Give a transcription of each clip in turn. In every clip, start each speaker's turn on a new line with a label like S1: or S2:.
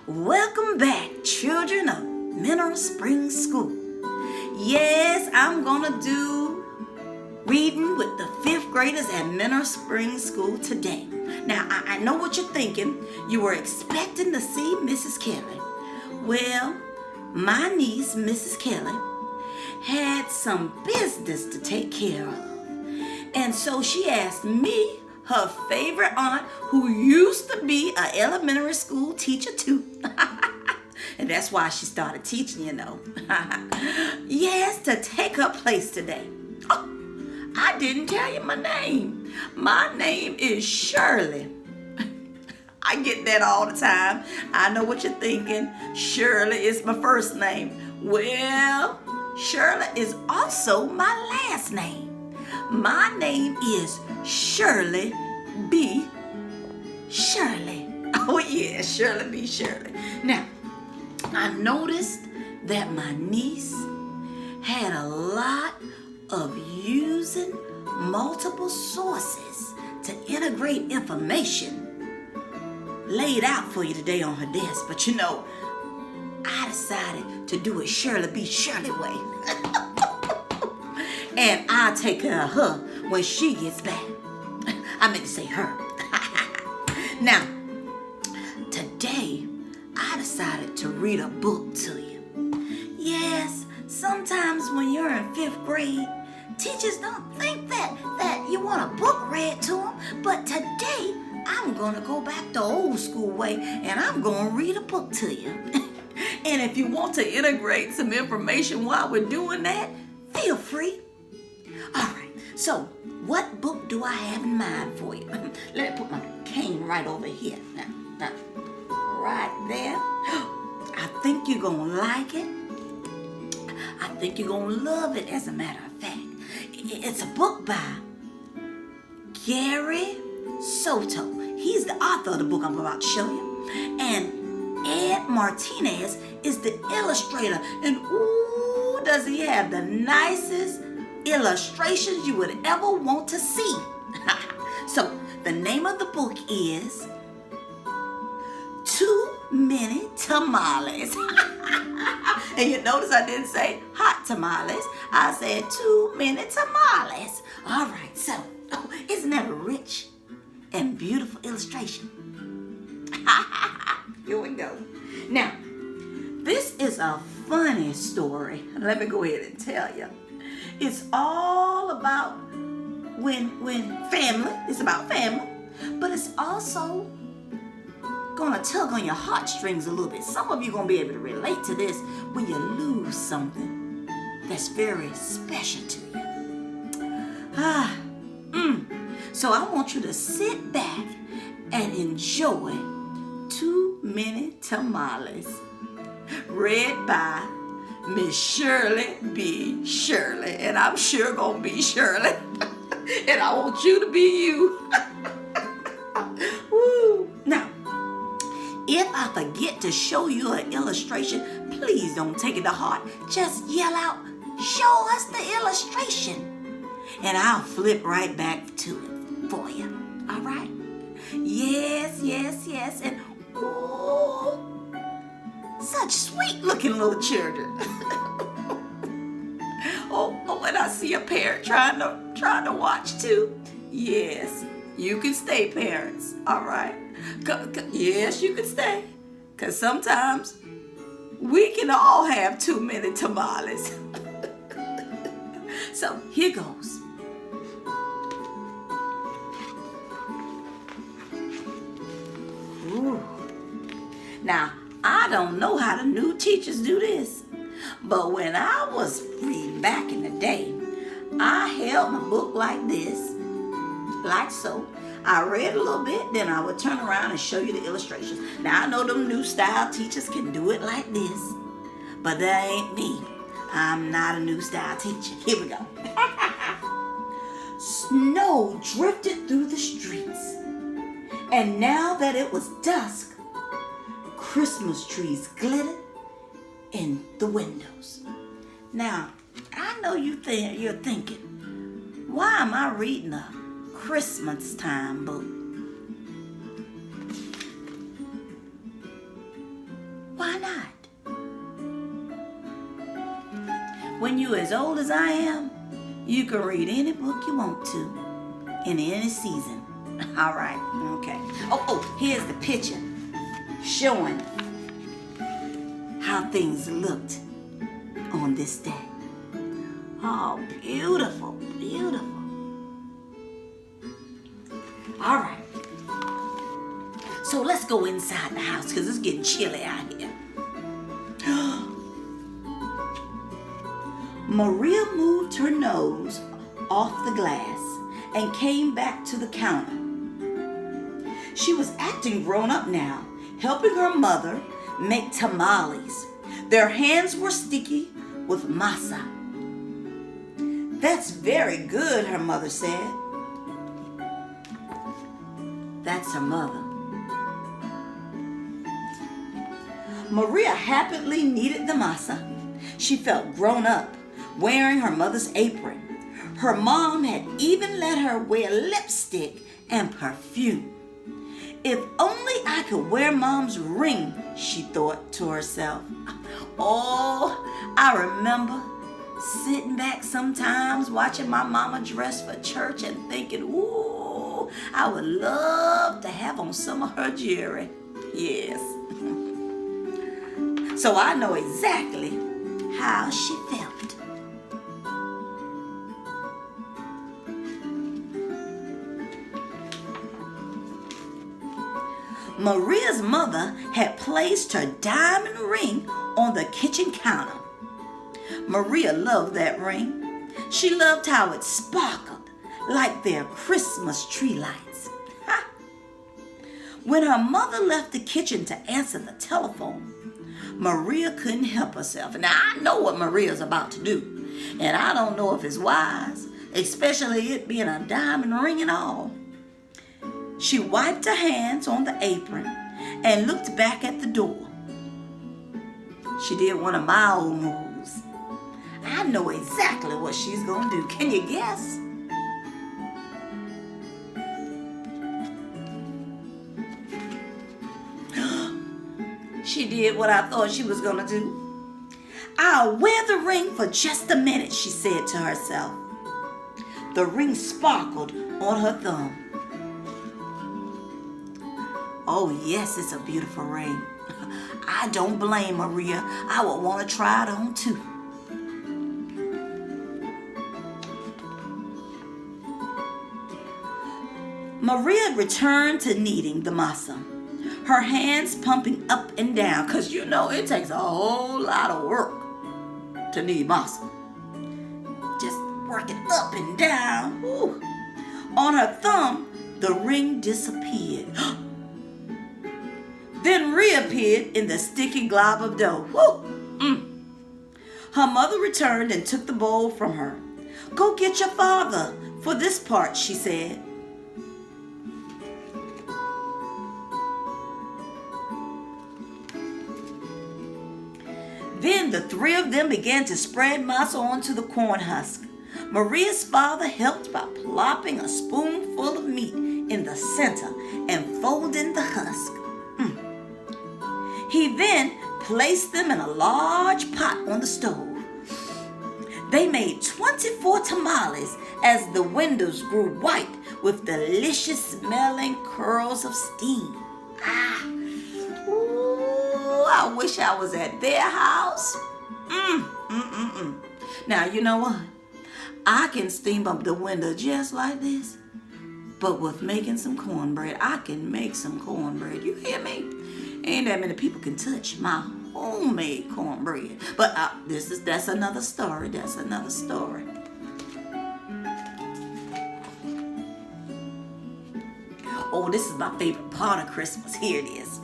S1: Welcome back, children of Mineral Springs School. Yes, I'm gonna do reading with the fifth graders at Mineral Springs School today. Now, I know what you're thinking. You were expecting to see Mrs. Kelley. Well, my niece, Mrs. Kelley, had some business to take care of. And so she asked me, her favorite aunt, who used to be an elementary school teacher too. And that's why she started teaching, yes, to take her place today. Oh, I didn't tell you my name. My name is Shirley. I get that all the time. I know what you're thinking. Shirley is my first name. Well, Shirley is also my last name. My name is Shirley B. Shirley. Oh yeah, Shirley B. Shirley. Now, I noticed that my niece had a lot of using multiple sources to integrate information laid out for you today on her desk. But I decided to do it Shirley B. Shirley way. And I'll take care of her when she gets back. I meant to say her. Now, today, I decided to read a book to you. Yes, sometimes when you're in fifth grade, teachers don't think that you want a book read to them. But today, I'm going to go back the old school way, and I'm going to read a book to you. And if you want to integrate some information while we're doing that, feel free. All right, so what book do I have in mind for you? Let me put my cane right over here. Now, right there. I think you're going to like it. I think you're going to love it, as a matter of fact. It's a book by Gary Soto. He's the author of the book I'm about to show you. And Ed Martinez is the illustrator. And ooh, does he have the nicest illustrations you would ever want to see. So, the name of the book is Too Many Tamales. And you notice I didn't say hot tamales. I said too many tamales. All right, so, isn't that a rich and beautiful illustration? Here we go. Now, this is a funny story. Let me go ahead and tell you. It's all about when family. It's about family. But it's also gonna tug on your heartstrings a little bit. Some of you gonna be able to relate to this when you lose something that's very special to you. So I want you to sit back and enjoy Too Many Tamales, read by Miss Shirley B. Shirley. And I'm sure gonna be Shirley. And I want you to be you. Woo. Now, if I forget to show you an illustration, please don't take it to heart. Just yell out, "Show us the illustration." And I'll flip right back to it for you. All right? Yes. And ooh, such sweet looking little children. Oh, and I see a parent trying to watch too. Yes, you can stay, parents. All right. Yes, you can stay. Because sometimes we can all have too many tamales. So here goes. Ooh. Now, I don't know how the new teachers do this, but when I was reading back in the day, I held my book like this, like so. I read a little bit, then I would turn around and show you the illustrations. Now, I know them new style teachers can do it like this, but that ain't me. I'm not a new style teacher. Here we go. Snow drifted through the streets, and now that it was dusk, Christmas trees glittered in the windows. Now, I know you're thinking, why am I reading a Christmas time book? when you're as old as I am, you can read any book you want to in any season. All right, okay. Oh, here's the picture showing how things looked on this day. Oh, beautiful, beautiful. All right. So let's go inside the house because it's getting chilly out here. Maria moved her nose off the glass and came back to the counter. She was acting grown up now, helping her mother make tamales. Their hands were sticky with masa. That's very good, her mother said. That's her mother. Maria happily kneaded the masa. She felt grown up, wearing her mother's apron. Her mom had even let her wear lipstick and perfume. If only I could wear Mom's ring, she thought to herself. Oh, I remember sitting back sometimes watching my mama dress for church and thinking, ooh, I would love to have on some of her jewelry. Yes. So I know exactly how she felt. Maria's mother had placed her diamond ring on the kitchen counter. Maria loved that ring. She loved how it sparkled like their Christmas tree lights. Ha! When her mother left the kitchen to answer the telephone, Maria couldn't help herself. Now, I know what Maria's about to do, and I don't know if it's wise, especially it being a diamond ring and all. She wiped her hands on the apron and looked back at the door. She did one of my old moves. I know exactly what she's going to do. Can you guess? She did what I thought she was going to do. I'll wear the ring for just a minute, she said to herself. The ring sparkled on her thumb. Oh, yes, it's a beautiful ring. I don't blame Maria. I would want to try it on too. Maria returned to kneading the masa, her hands pumping up and down, because you know it takes a whole lot of work to knead masa. Just working up and down. Whew. On her thumb, the ring disappeared. Then reappeared in the sticky glob of dough. Woo! Her mother returned and took the bowl from her. Go get your father for this part, she said. Then the three of them began to spread masa onto the corn husk. Maria's father helped by plopping a spoonful of meat in the center and folding the husk. He then placed them in a large pot on the stove. They made 24 tamales as the windows grew white with delicious smelling curls of steam. I wish I was at their house. Now, you know what? I can steam up the window just like this, but with making some cornbread. I can make some cornbread. You hear me? Ain't that many people can touch my homemade cornbread. But that's another story. That's another story. Oh, this is my favorite part of Christmas. Here it is.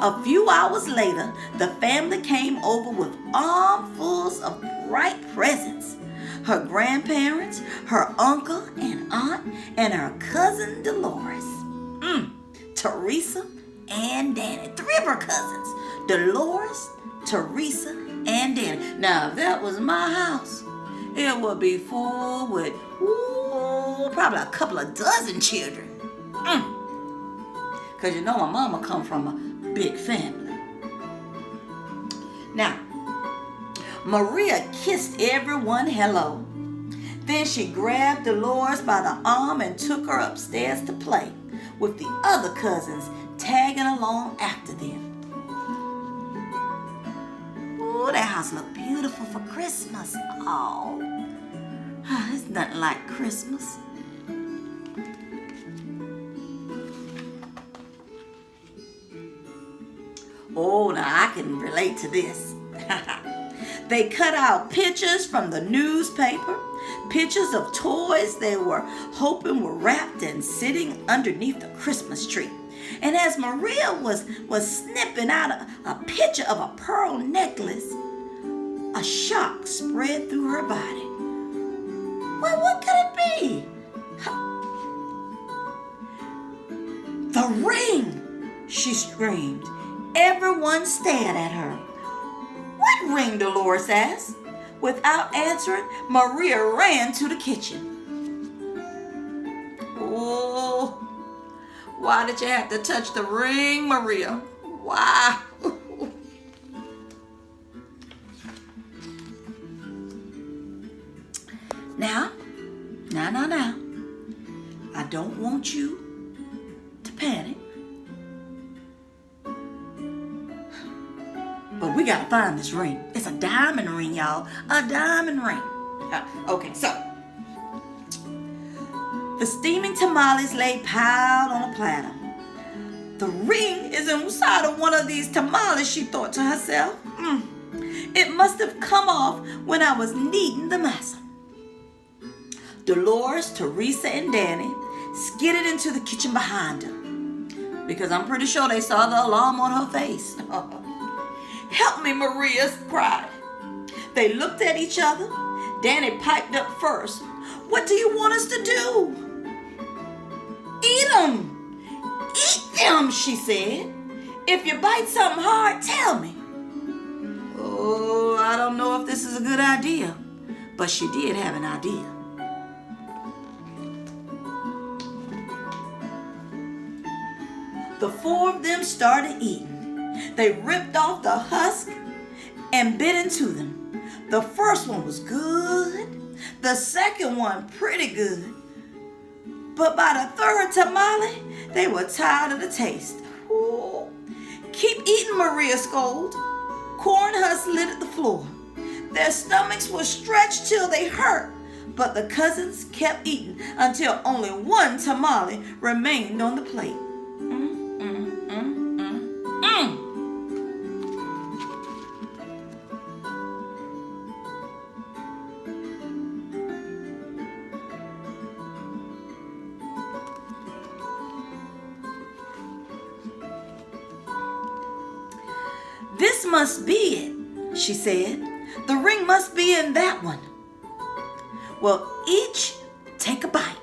S1: A few hours later, the family came over with armfuls of bright presents. Her grandparents, her uncle and aunt, and her cousin Dolores. Teresa and Danny. Three of her cousins. Dolores, Teresa, and Danny. Now, if that was my house, it would be full with probably a couple of dozen children. Because you know my mama come from a big family. Now, Maria kissed everyone hello. Then she grabbed Dolores by the arm and took her upstairs to play with the other cousins tagging along after them. Ooh, that house looked beautiful for Christmas. Oh, it's nothing like Christmas. Oh, now I can relate to this. They cut out pictures from the newspaper, pictures of toys they were hoping were wrapped and sitting underneath the Christmas tree. And as Maria was snipping out a picture of a pearl necklace, a shock spread through her body. Well, what could it be? The ring, she screamed. Everyone stared at her. What ring? Dolores asked. Without answering, Maria ran to the kitchen. Oh, why did you have to touch the ring, Maria? Why? Now. I don't want you to panic. But we gotta find this ring. It's a diamond ring, y'all. A diamond ring. Okay, so the steaming tamales lay piled on a platter. The ring is inside of one of these tamales, she thought to herself. It must have come off when I was kneading the masa. Dolores, Teresa, and Danny skidded into the kitchen behind her because I'm pretty sure they saw the alarm on her face. Help me, Maria cried. They looked at each other. Danny piped up first. What do you want us to do? Eat them. Eat them, she said. If you bite something hard, tell me. Oh, I don't know if this is a good idea, but she did have an idea. The four of them started eating. They ripped off the husk and bit into them. The first one was good. The second one pretty good. But by the third tamale, they were tired of the taste. Ooh. Keep eating, Maria scolded. Corn husks littered the floor. Their stomachs were stretched till they hurt, but the cousins kept eating until only one tamale remained on the plate. This must be it, she said. The ring must be in that one. Well, each take a bite.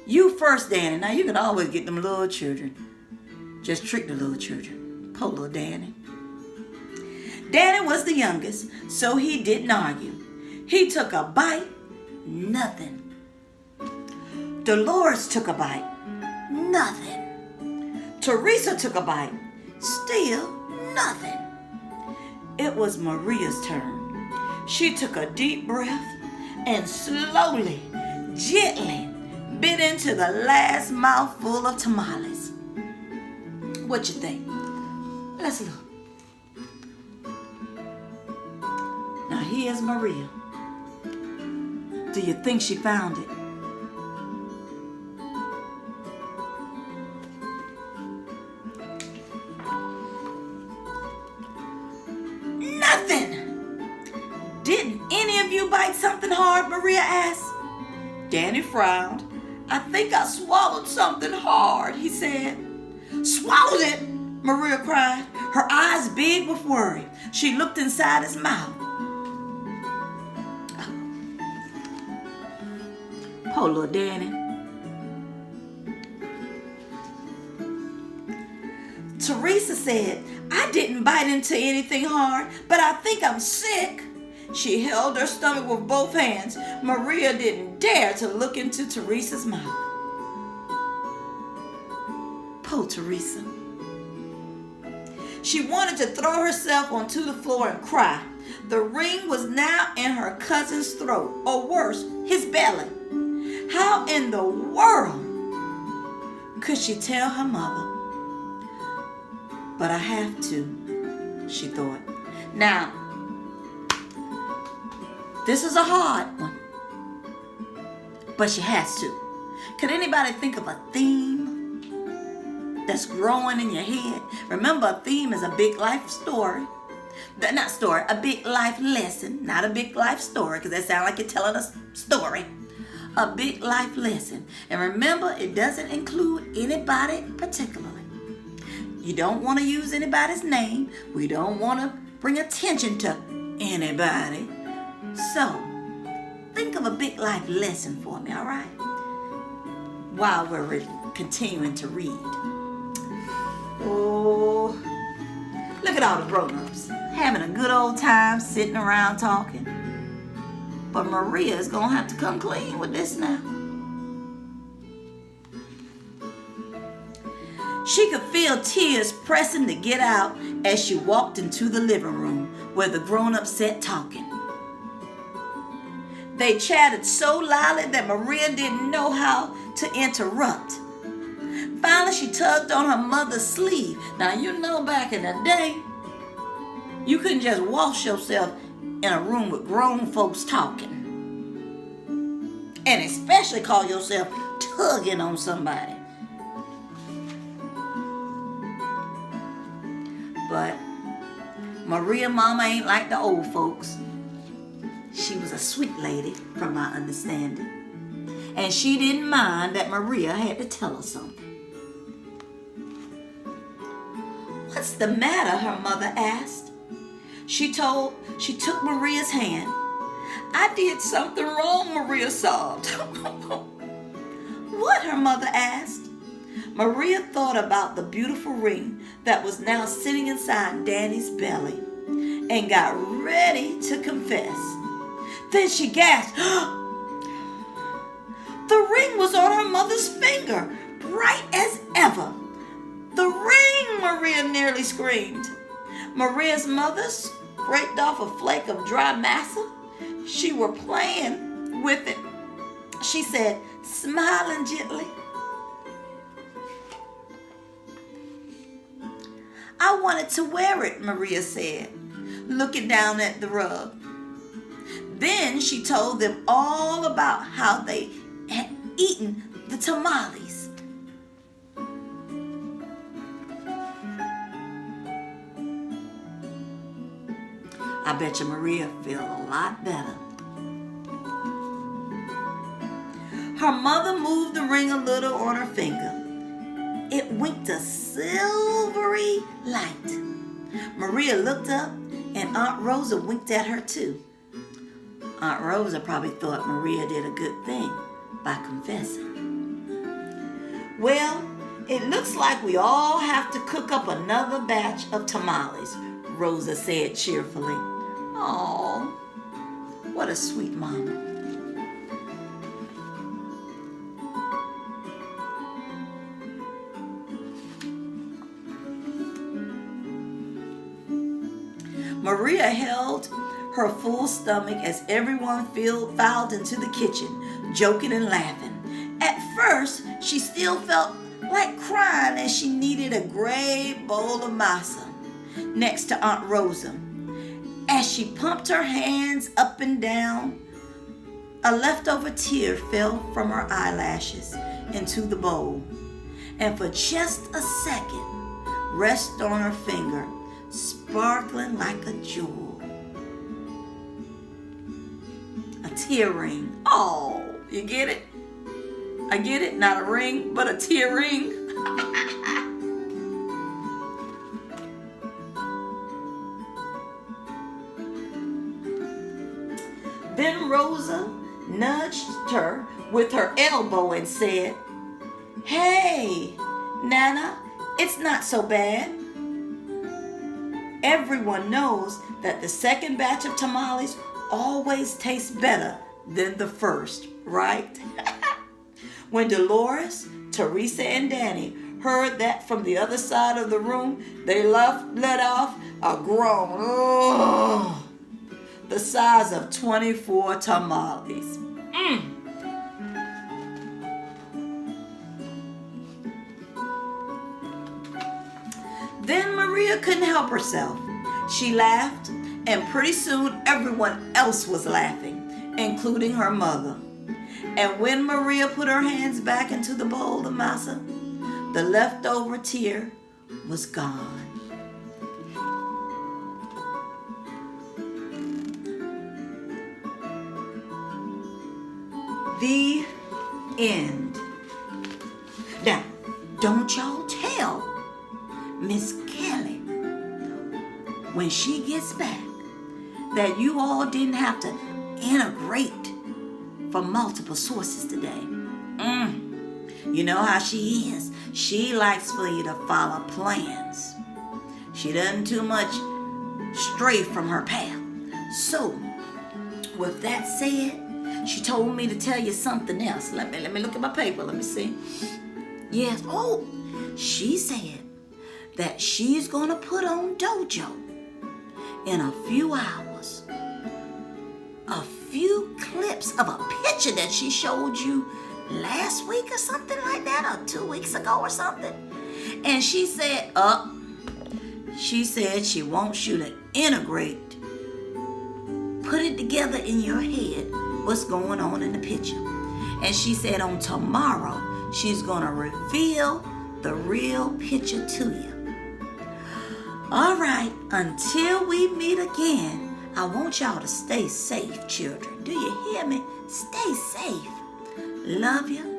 S1: You first, Danny. Now, you can always get them little children. Just trick the little children. Poor little Danny. Danny was the youngest, so he didn't argue. He took a bite. Nothing. Dolores took a bite. Nothing. Teresa took a bite. Still nothing. It was Maria's turn. She took a deep breath and slowly, gently bit into the last mouthful of tamales. What you think? Let's look. Now here's Maria. Do you think she found it? Didn't any of you bite something hard? Maria asked. Danny frowned. I think I swallowed something hard, he said. Swallowed it? Maria cried, her eyes big with worry. She looked inside his mouth. Poor little Danny. Teresa said, I didn't bite into anything hard, but I think I'm sick. She held her stomach with both hands. Maria didn't dare to look into Teresa's mouth. Poor Teresa. She wanted to throw herself onto the floor and cry. The ring was now in her cousin's throat, or worse, his belly. How in the world could she tell her mother? But I have to, she thought. Now, this is a hard one, but she has to. Could anybody think of a theme that's growing in your head? Remember, a theme is a big life story. Not story, a big life lesson, not a big life story, because that sounds like you're telling a story. A big life lesson. And remember, it doesn't include anybody particularly. You don't want to use anybody's name. We don't want to bring attention to anybody. So, think of a big life lesson for me, all right? While we're continuing to read. Oh, look at all the grown-ups having a good old time sitting around talking. But Maria is going to have to come clean with this now. She could feel tears pressing to get out as she walked into the living room where the grown-ups sat talking. They chatted so loudly that Maria didn't know how to interrupt. Finally, she tugged on her mother's sleeve. Now, you know back in the day, you couldn't just wash yourself in a room with grown folks talking. And especially call yourself tugging on somebody. But Maria mama ain't like the old folks. She was a sweet lady, from my understanding. And she didn't mind that Maria had to tell her something. What's the matter? Her mother asked. She took Maria's hand. I did something wrong, Maria sobbed. What? Her mother asked. Maria thought about the beautiful ring that was now sitting inside Danny's belly and got ready to confess. Then she gasped. The ring was on her mother's finger, bright as ever. The ring, Maria nearly screamed. Maria's mother scraped off a flake of dry massa. She were playing with it. She said, smiling gently, I wanted to wear it, Maria said, looking down at the rug. Then she told them all about how they had eaten the tamales. I bet you Maria felt a lot better. Her mother moved the ring a little on her finger. It winked a silvery light. Maria looked up and Aunt Rosa winked at her too. Aunt Rosa probably thought Maria did a good thing by confessing. Well, it looks like we all have to cook up another batch of tamales, Rosa said cheerfully. Aw, what a sweet mama. Maria held her full stomach as everyone filed into the kitchen, joking and laughing. At first, she still felt like crying as she needed a great bowl of masa next to Aunt Rosa. As she pumped her hands up and down, a leftover tear fell from her eyelashes into the bowl, and for just a second, rested on her finger, sparkling like a jewel. A tear ring. Oh, you get it? I get it. Not a ring, but a tear ring. Then Rosa nudged her with her elbow and said, Hey, Nana, it's not so bad. Everyone knows that the second batch of tamales always tastes better than the first, right? When Dolores, Teresa, and Danny heard that from the other side of the room, they let off a groan. Oh, the size of 24 tamales. Then Maria couldn't help herself. She laughed, and pretty soon everyone else was laughing, including her mother. And when Maria put her hands back into the bowl of masa, the leftover tear was gone. The end. Now, don't y'all tell Miss Kelley when she gets back that you all didn't have to integrate from multiple sources today. You know how she is. She likes for you to follow plans. She doesn't too much stray from her path. So, with that said, she told me to tell you something else. Let me look at my paper. Let me see. Yes. Oh, she said that she's gonna put on Dojo in a few hours. A few clips of a picture that she showed you last week or something like that, or 2 weeks ago or something. And she said, she wants you to integrate, put it together in your head, what's going on in the picture. And she said on tomorrow, she's gonna reveal the real picture to you. All right, until we meet again, I want y'all to stay safe, children. Do you hear me? Stay safe. Love you.